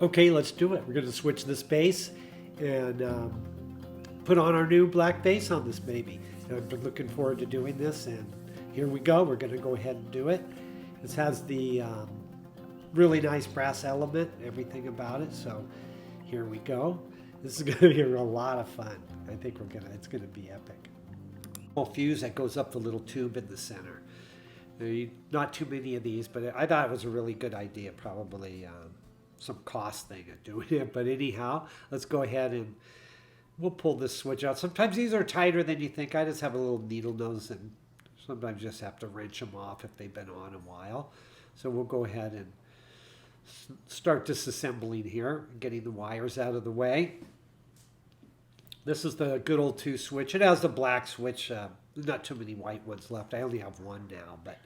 Okay, let's do it. We're going to switch this base and put on our new black base on this baby. And I've been looking forward to doing this, and here we go. We're going to go ahead and do it. This has the really nice brass element, everything about it. So here we go. This is going to be a lot of fun. I think it's going to be epic. Small fuse that goes up the little tube in the center. Not too many of these, but I thought it was a really good idea. Probably some cost thing of doing it, but anyhow, let's go ahead and we'll pull this switch out. Sometimes these are tighter than you think. I just have a little needle nose, and sometimes you just have to wrench them off if they've been on a while. So we'll go ahead and start disassembling here, getting the wires out of the way. This is the good old 2 switch. It has the black switch. There's not too many white ones left. I only have one now, but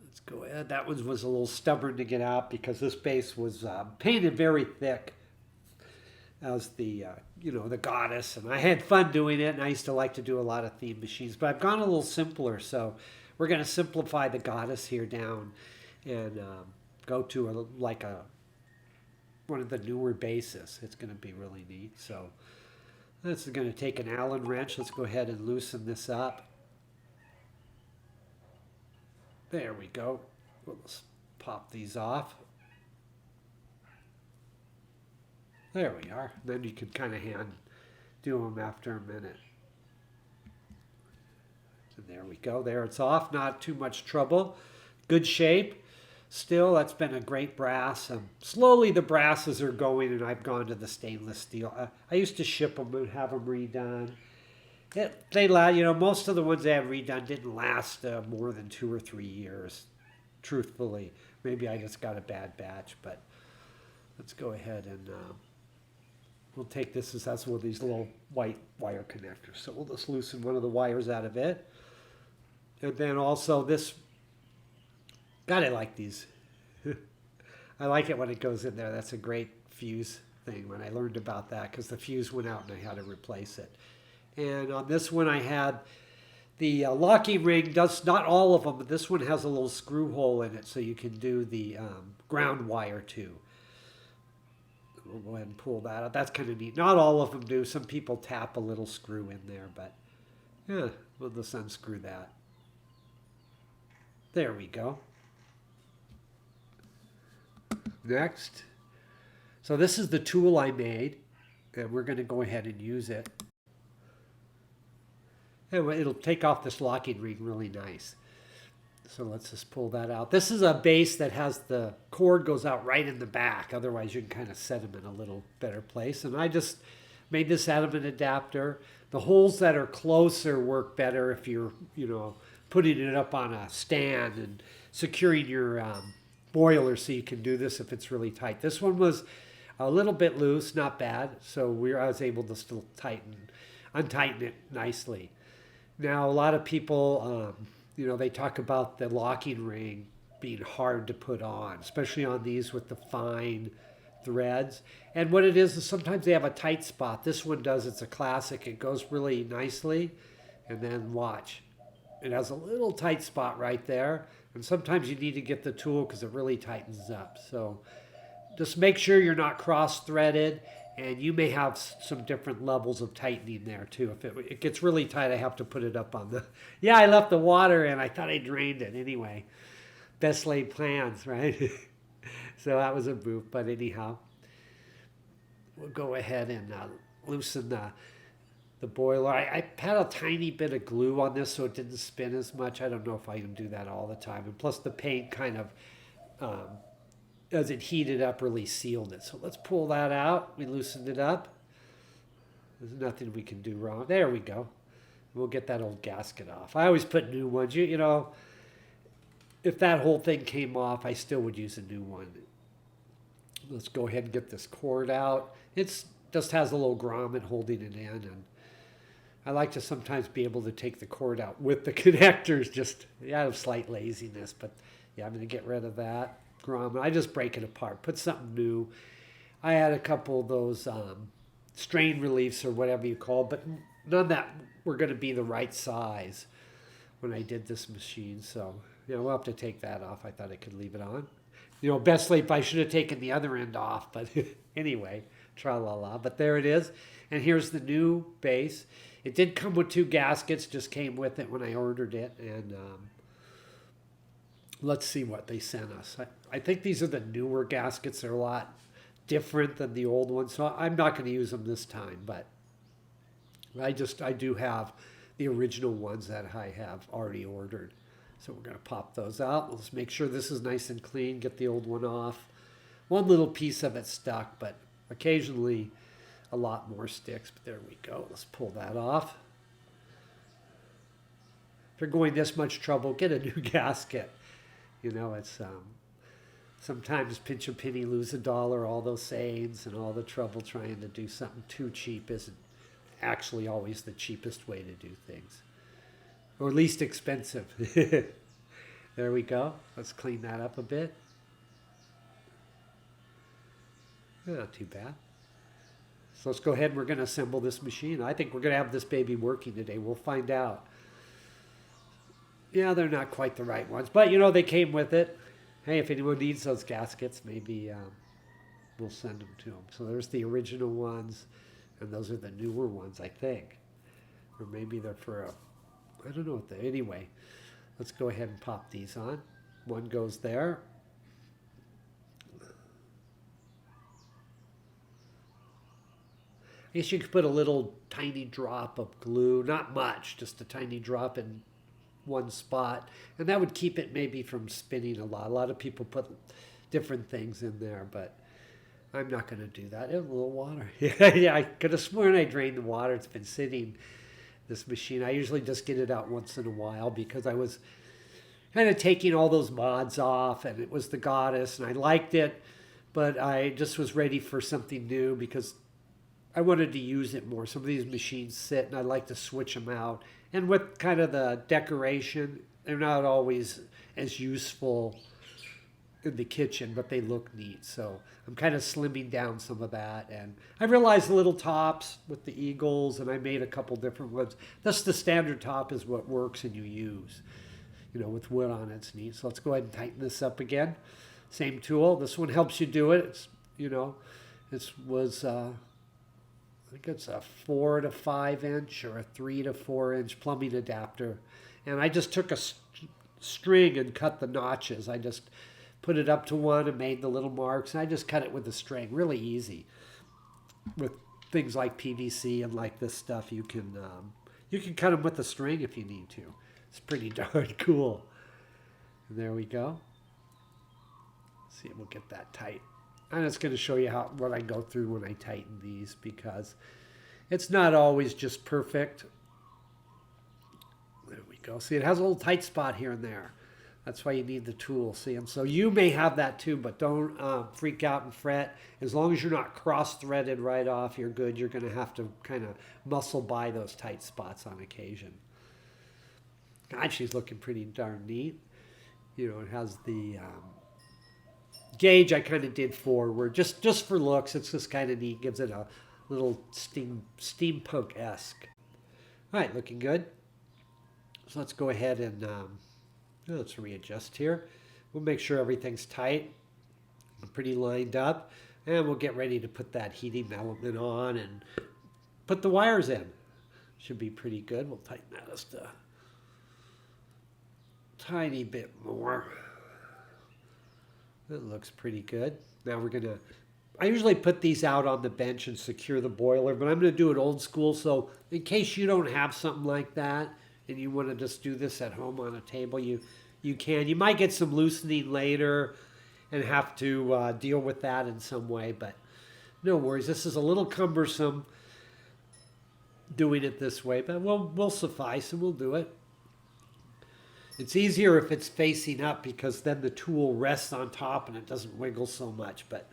let's go ahead. That one was a little stubborn to get out because this base was painted very thick as the the goddess, and I had fun doing it, and I used to like to do a lot of theme machines, but I've gone a little simpler, so we're going to simplify the goddess here down and go to one of the newer bases. It's going to be really neat. So this is going to take an Allen wrench. Let's go ahead and loosen this up. There we go. Let's pop these off. There we are. Then you can kind of do them after a minute. So there we go. There it's off. Not too much trouble. Good shape. Still, that's been a great brass. Slowly the brasses are going, and I've gone to the stainless steel. I used to ship them and have them redone. Most of the ones I have redone didn't last more than 2 or 3 years, truthfully. Maybe I just got a bad batch, but let's go ahead and we'll take this as that's one of these little white wire connectors. So we'll just loosen one of the wires out of it. And then also this, God, I like these. I like it when it goes in there. That's a great fuse thing when I learned about that, because the fuse went out and I had to replace it. And on this one I had the locking ring, not all of them, but this one has a little screw hole in it so you can do the ground wire too. We'll go ahead and pull that out. That's kind of neat. Not all of them do. Some people tap a little screw in there, but yeah, we'll just unscrew that. There we go. Next. So this is the tool I made, and we're going to go ahead and use it. And it'll take off this locking ring really nice. So let's just pull that out. This is a base that has the cord goes out right in the back. Otherwise, you can kind of set them in a little better place. And I just made this out of an adapter. The holes that are closer work better if you're, putting it up on a stand and securing your boiler, so you can do this if it's really tight. This one was a little bit loose, not bad. So I was able to still untighten it nicely. Now, a lot of people, they talk about the locking ring being hard to put on, especially on these with the fine threads. And what it is sometimes they have a tight spot. This one does. It's a classic. It goes really nicely. And then watch. It has a little tight spot right there. And sometimes you need to get the tool because it really tightens up. So just make sure you're not cross-threaded. And you may have some different levels of tightening there too. If it gets really tight, I have to put it up on the... Yeah, I left the water in. I thought I drained it. Anyway, best laid plans, right? So that was a move. But anyhow, we'll go ahead and loosen the boiler. I had a tiny bit of glue on this so it didn't spin as much. I don't know if I can do that all the time. And plus the paint kind of... as it heated up, really sealed it. So let's pull that out. We loosened it up. There's nothing we can do wrong. There we go. We'll get that old gasket off. I always put new ones. If that whole thing came off, I still would use a new one. Let's go ahead and get this cord out. It just has a little grommet holding it in. And I like to sometimes be able to take the cord out with the connectors. Just, out of slight laziness. But yeah, I'm going to get rid of that grommet. I just break it apart, put something new. I had a couple of those strain reliefs or whatever you call, but none that were going to be the right size when I did this machine. So we'll have to take that off. I thought I could leave it on. Best sleep, I should have taken the other end off, but anyway, tra-la-la. But there it is. And here's the new base. It did come with 2 gaskets, just came with it when I ordered it. And let's see what they sent us. I think these are the newer gaskets. They're a lot different than the old ones. So I'm not going to use them this time, but I do have the original ones that I have already ordered. So we're going to pop those out. Let's make sure this is nice and clean. Get the old one off. One little piece of it stuck, but occasionally a lot more sticks. But there we go. Let's pull that off. If you're going this much trouble, get a new gasket. It's sometimes pinch a penny, lose a dollar. All those sayings and all the trouble trying to do something too cheap isn't actually always the cheapest way to do things. Or least expensive. There we go. Let's clean that up a bit. Not too bad. So let's go ahead and we're going to assemble this machine. I think we're going to have this baby working today. We'll find out. Yeah, they're not quite the right ones. But, they came with it. Hey, if anyone needs those gaskets, maybe we'll send them to them. So there's the original ones. And those are the newer ones, I think. Or maybe they're for I don't know what they... Anyway, let's go ahead and pop these on. One goes there. I guess you could put a little tiny drop of glue. Not much, just a tiny drop in one spot. And that would keep it maybe from spinning a lot. A lot of people put different things in there, but I'm not going to do that. A little water. Yeah, I could have sworn I drained the water. It's been sitting, this machine. I usually just get it out once in a while because I was kind of taking all those mods off, and it was the Goddess, and I liked it, but I just was ready for something new because I wanted to use it more. Some of these machines sit, and I like to switch them out. And with kind of the decoration, they're not always as useful in the kitchen, but they look neat. So I'm kind of slimming down some of that. And I realized the little tops with the eagles, and I made a couple different ones. That's the standard top is what works and you use. With wood on it, it's neat. So let's go ahead and tighten this up again. Same tool. This one helps you do it. It's, this was, I think it's a 4 to 5 inch or a 3 to 4 inch plumbing adapter. And I just took a string and cut the notches. I just put it up to one and made the little marks. And I just cut it with a string. Really easy. With things like PVC and like this stuff, you can cut them with a string if you need to. It's pretty darn cool. And there we go. See, we'll get that tight. I'm just going to show you what I go through when I tighten these because it's not always just perfect. There we go. See, it has a little tight spot here and there. That's why you need the tool. See, and so you may have that too, but don't freak out and fret. As long as you're not cross-threaded right off, you're good. You're going to have to kind of muscle by those tight spots on occasion. God, she's looking pretty darn neat. It has the gauge I kind of did forward, just for looks. It's just kind of neat. Gives it a little steampunk-esque. All right, looking good. So let's go ahead and let's readjust here. We'll make sure everything's tight, pretty lined up, and we'll get ready to put that heating element on and put the wires in. Should be pretty good. We'll tighten that just a tiny bit more. That looks pretty good. Now we're going to, I usually put these out on the bench and secure the boiler, but I'm going to do it old school. So in case you don't have something like that and you want to just do this at home on a table, you can. You might get some loosening later and have to deal with that in some way, but no worries. This is a little cumbersome doing it this way, but we'll suffice and we'll do it. It's easier if it's facing up because then the tool rests on top and it doesn't wiggle so much. But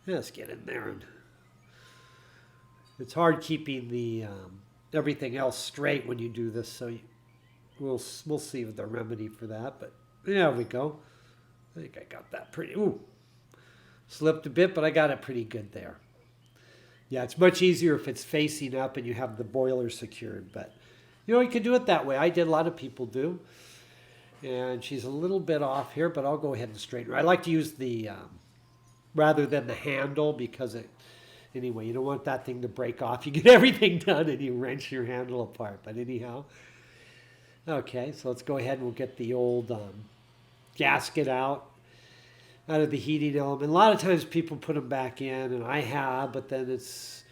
let's get in there. And it's hard keeping the everything else straight when you do this. So we'll see the remedy for that. But there we go. I think I got that pretty. Ooh, slipped a bit, but I got it pretty good there. Yeah, it's much easier if it's facing up and you have the boiler secured. But you can do it that way. I did. A lot of people do. And she's a little bit off here, but I'll go ahead and straighten her. I like to use the, rather than the handle, because anyway, you don't want that thing to break off. You get everything done and you wrench your handle apart. But anyhow, okay, so let's go ahead and we'll get the old gasket out of the heating element. A lot of times people put them back in, and I have, but then it's,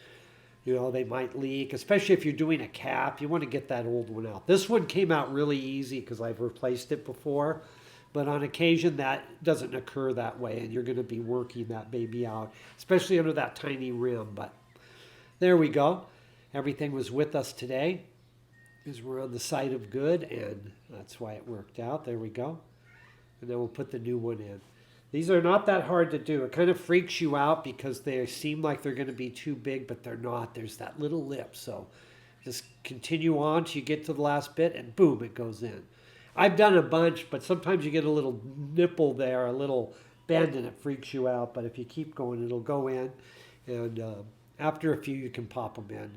they might leak, especially if you're doing a cap. You want to get that old one out. This one came out really easy because I've replaced it before, but on occasion that doesn't occur that way, and you're going to be working that baby out, especially under that tiny rim. But there we go. Everything was with us today, because we're on the side of good, and that's why it worked out. There we go. And then we'll put the new one in. These are not that hard to do. It kind of freaks you out because they seem like they're going to be too big, but they're not. There's that little lip. So just continue on till you get to the last bit, and boom, it goes in. I've done a bunch, but sometimes you get a little nipple there, a little bend, and it freaks you out. But if you keep going, it'll go in. And after a few, you can pop them in.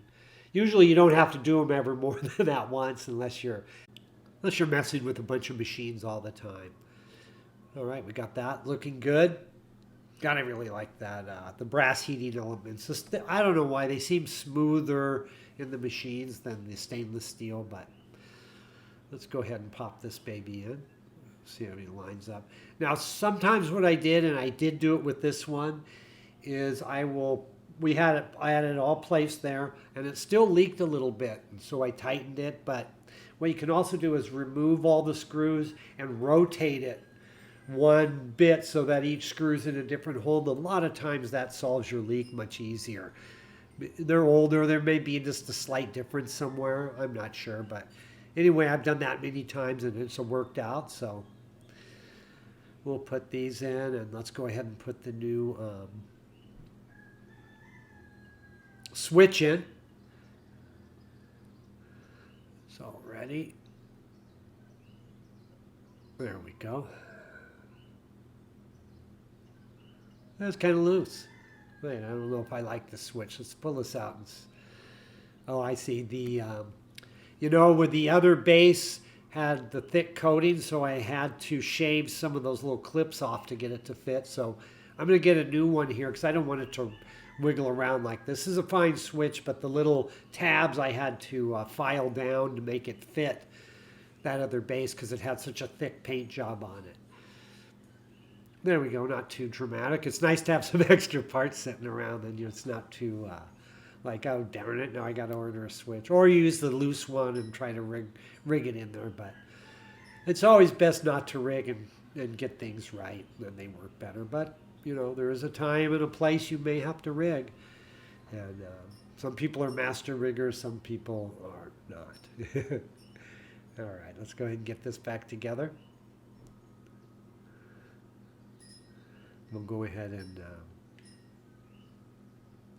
Usually you don't have to do them ever more than that once unless you're messing with a bunch of machines all the time. All right, we got that looking good. God, I really like that. The brass heating elements. I don't know why they seem smoother in the machines than the stainless steel, but let's go ahead and pop this baby in. See how it lines up. Now, sometimes what I did, and I did do it with this one, is I had it all placed there, and it still leaked a little bit, and so I tightened it. But what you can also do is remove all the screws and rotate it one bit so that each screw's in a different hole. A lot of times that solves your leak much easier. They're older, there may be just a slight difference somewhere, I'm not sure, but anyway, I've done that many times and it's worked out. So we'll put these in, and let's go ahead and put the new switch in. So ready, there we go. That's kind of loose. Wait, I don't know if I like the switch. Let's pull this out. Oh, I see. With the other base had the thick coating, so I had to shave some of those little clips off to get it to fit. So I'm going to get a new one here because I don't want it to wiggle around like this. This is a fine switch, but the little tabs I had to file down to make it fit that other base because it had such a thick paint job on it. There we go, not too dramatic. It's nice to have some extra parts sitting around, and it's not too like, oh, darn it, now I got to order a switch. Or use the loose one and try to rig it in there. But it's always best not to rig and get things right, then they work better. But, there is a time and a place you may have to rig. And some people are master riggers, some people are not. All right, let's go ahead and get this back together. We'll go ahead and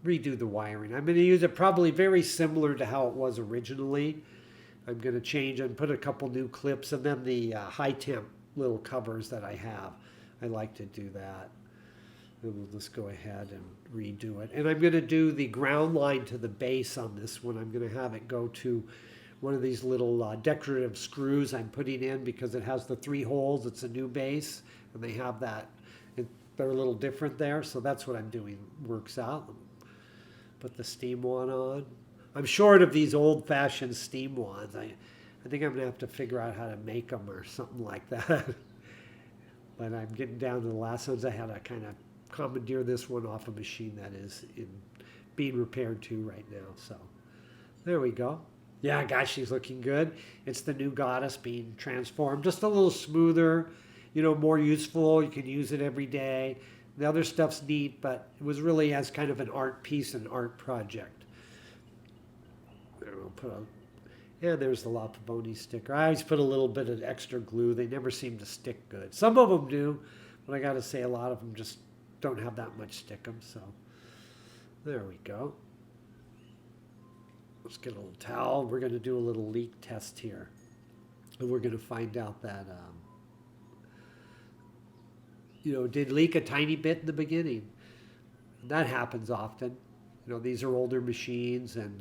redo the wiring. I'm going to use it probably very similar to how it was originally. I'm going to change and put a couple new clips, and then the high temp little covers that I have. I like to do that. And we'll just go ahead and redo it. And I'm going to do the ground line to the base on this one. I'm going to have it go to one of these little decorative screws I'm putting in because it has the 3 holes. It's a new base, and they have that. They're a little different there, so that's what I'm doing. Works out. Put the steam wand on. I'm short of these old-fashioned steam wands. I think I'm going to have to figure out how to make them or something like that. But I'm getting down to the last ones. I had to kind of commandeer this one off a machine that is being repaired too right now. So there we go. Yeah, gosh, she's looking good. It's the new Goddess being transformed. Just a little smoother. More useful. You can use it every day. The other stuff's neat, but it was really as kind of an art piece, an art project. There, we'll there's the La Pavoni sticker. I always put a little bit of extra glue. They never seem to stick good. Some of them do, but I got to say a lot of them just don't have that much stick them. So there we go. Let's get a little towel. We're going to do a little leak test here. And we're going to find out that... did leak a tiny bit in the beginning. That happens often. These are older machines, and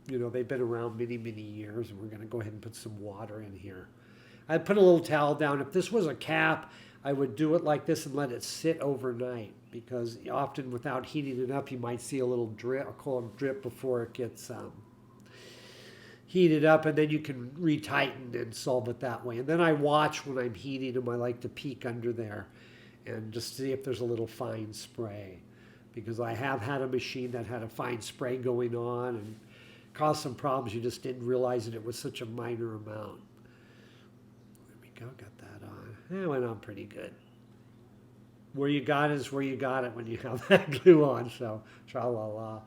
they've been around many, many years, and we're going to go ahead and put some water in here. I'd put a little towel down. If this was a cap, I would do it like this and let it sit overnight, because often without heating it up, you might see a little drip, a cold drip before it gets heated up, and then you can retighten and solve it that way. And then I watch when I'm heating them. I like to peek under there and just see if there's a little fine spray, because I have had a machine that had a fine spray going on and caused some problems. You just didn't realize that it was such a minor amount. There we go, got that on. It went on pretty good. Where you got it is where you got it when you have that glue on, so tra-la-la.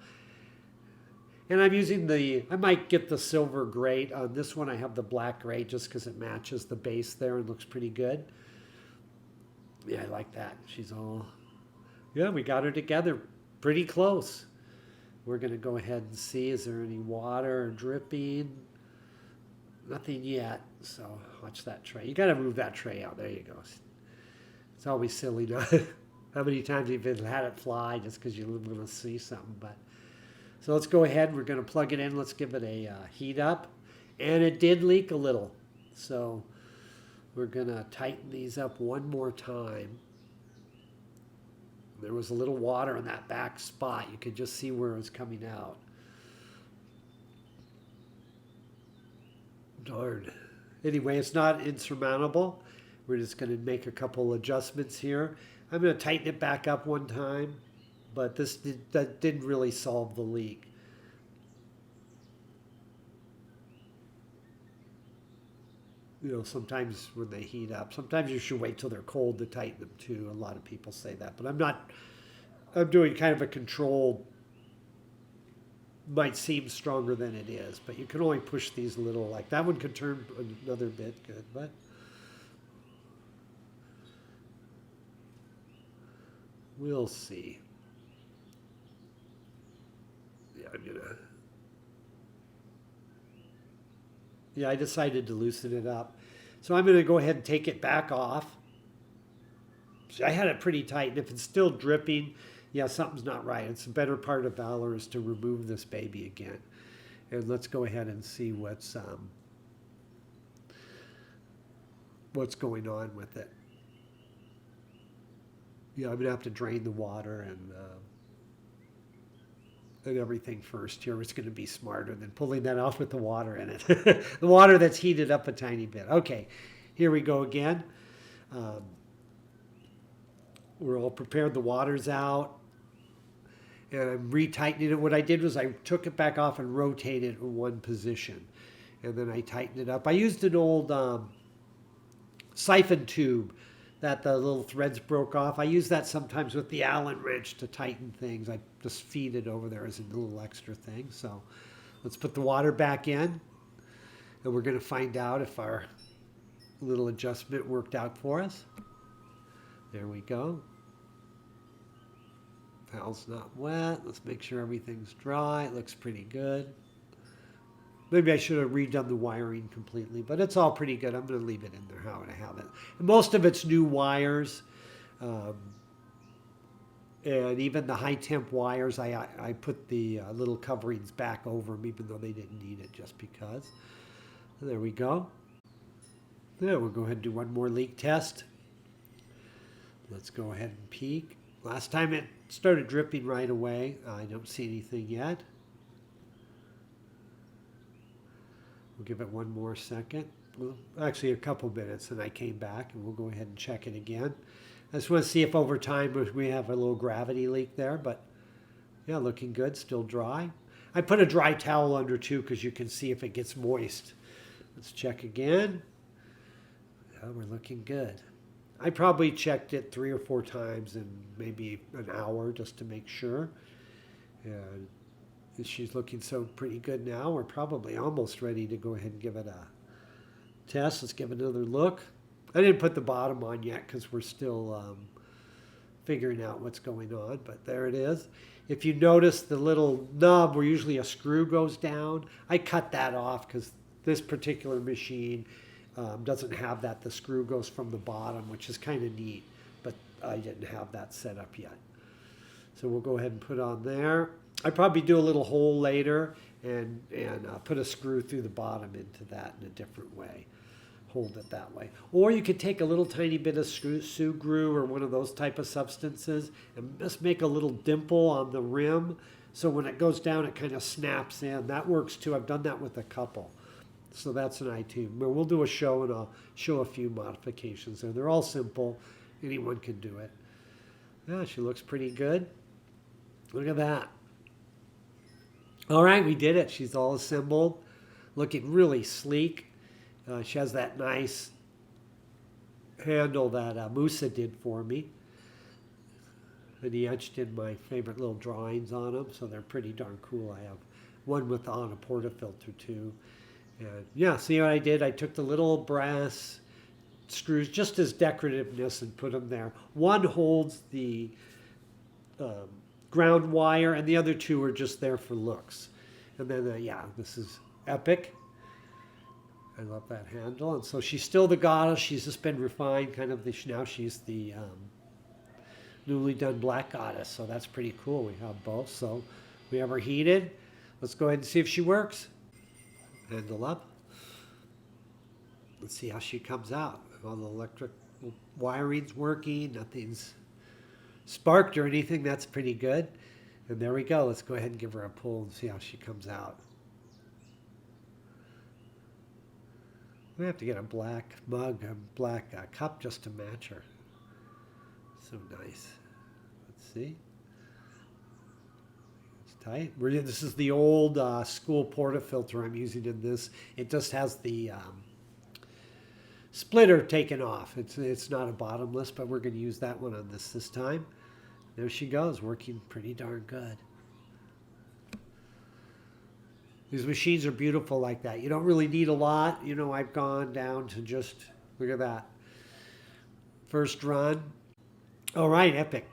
And I'm using I might get the silver grate. On this one I have the black grate just because it matches the base there and looks pretty good. Yeah, I like that. Yeah, we got her together pretty close. We're going to go ahead and see, is there any water or dripping? Nothing yet, so watch that tray. You got to move that tray out. There you go. It's always silly now. How many times you've had it fly just because you're going to see something. But so let's go ahead. We're going to plug it in. Let's give it a heat up. And it did leak a little. So we're going to tighten these up one more time. There was a little water in that back spot. You could just see where it was coming out. Darn. Anyway, it's not insurmountable. We're just going to make a couple adjustments here. I'm going to tighten it back up one time, but that didn't really solve the leak. You know, sometimes when they heat up, sometimes you should wait till they're cold to tighten them too. A lot of people say that, but I'm doing kind of a controlled, might seem stronger than it is, but you can only push these little, like that one could turn another bit good, but we'll see. Yeah, I decided to loosen it up. So I'm going to go ahead and take it back off. I had it pretty tight, and if it's still dripping, yeah, something's not right. It's a better part of valor is to remove this baby again. And let's go ahead and see what's going on with it. Yeah, I'm going to have to drain the water and everything first here. It's going to be smarter than pulling that off with the water in it. The water that's heated up a tiny bit. Okay, here we go again. We're all prepared. The water's out. And I'm retightening it. What I did was I took it back off and rotated it in one position. And then I tightened it up. I used an old siphon tube that the little threads broke off. I use that sometimes with the Allen wrench to tighten things. I just feed it over there as a little extra thing. So let's put the water back in, and we're going to find out if our little adjustment worked out for us. There we go. Towel's not wet. Let's make sure everything's dry. It looks pretty good. Maybe I should have redone the wiring completely, but it's all pretty good. I'm going to leave it in there how I have it. And most of it's new wires. And even the high temp wires, I put the little coverings back over them, even though they didn't need it, just because. And there we go. Yeah, we'll go ahead and do one more leak test. Let's go ahead and peek. Last time it started dripping right away. I don't see anything yet. We'll give it one more second. Well, actually a couple minutes, and I came back, and we'll go ahead and check it again. I just want to see if over time we have a little gravity leak there, but yeah, looking good, still dry. I put a dry towel under too, because you can see if it gets moist. Let's check again. Yeah, we're looking good. I probably checked it 3 or 4 times in maybe an hour just to make sure. And she's looking so pretty good now. We're probably almost ready to go ahead and give it a test. Let's give it another look. I didn't put the bottom on yet because we're still figuring out what's going on, but there it is. If you notice the little nub where usually a screw goes down, I cut that off because this particular machine doesn't have that. The screw goes from the bottom, which is kind of neat, but I didn't have that set up yet. So we'll go ahead and put on there. I probably do a little hole later and put a screw through the bottom into that in a different way. hold it that way. Or you could take a little tiny bit of sugrue or one of those type of substances and just make a little dimple on the rim. So when it goes down, it kind of snaps in. That works too. I've done that with a couple. So that's an idea too. But we'll do a show and I'll show a few modifications there. They're all simple. Anyone can do it. Yeah, she looks pretty good. Look at that. All right, we did it. She's all assembled. Looking really sleek. She has that nice handle that Musa did for me. And he etched in my favorite little drawings on them, so they're pretty darn cool. I have one with on a portafilter too. And yeah, see what I did? I took the little brass screws just as decorativeness and put them there. One holds the ground wire and the other two are just there for looks. And then, yeah, this is epic. I love that handle. And so she's still the goddess. She's just been refined kind of. Now she's the newly done black goddess. So that's pretty cool. We have both. So we have her heated. Let's go ahead and see if she works. Handle up. Let's see how she comes out. All the electric wiring's working. Nothing's sparked or anything. That's pretty good. And there we go. Let's go ahead and give her a pull and see how she comes out. We have to get a black mug, a black cup just to match her. So nice. Let's see. It's tight. This is the old school portafilter I'm using in this. It just has the splitter taken off. It's not a bottomless, but we're going to use that one on this time. There she goes, working pretty darn good. These machines are beautiful like that. You don't really need a lot. You know, I've gone down to just, look at that. First run. All right, epic.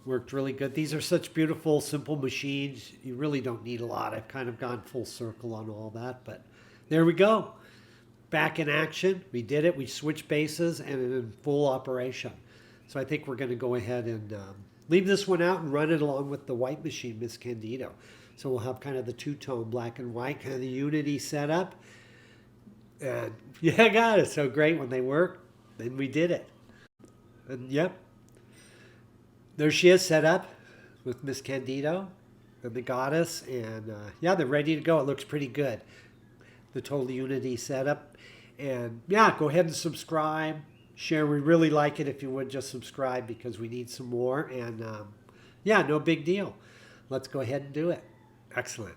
Worked really good. These are such beautiful, simple machines. You really don't need a lot. I've kind of gone full circle on all that, but there we go. Back in action. We did it. We switched bases and in full operation. So I think we're going to go ahead and leave this one out and run it along with the white machine, Miss Candido. So we'll have kind of the two-tone black and white, kind of the unity setup. And yeah, God, it's so great when they work. Then we did it. And yep, there she is set up with Miss Candido and the goddess. And yeah, they're ready to go. It looks pretty good. The total unity setup. And yeah, go ahead and subscribe. Share. We really like it if you would just subscribe because we need some more. And yeah, no big deal. Let's go ahead and do it. Excellent.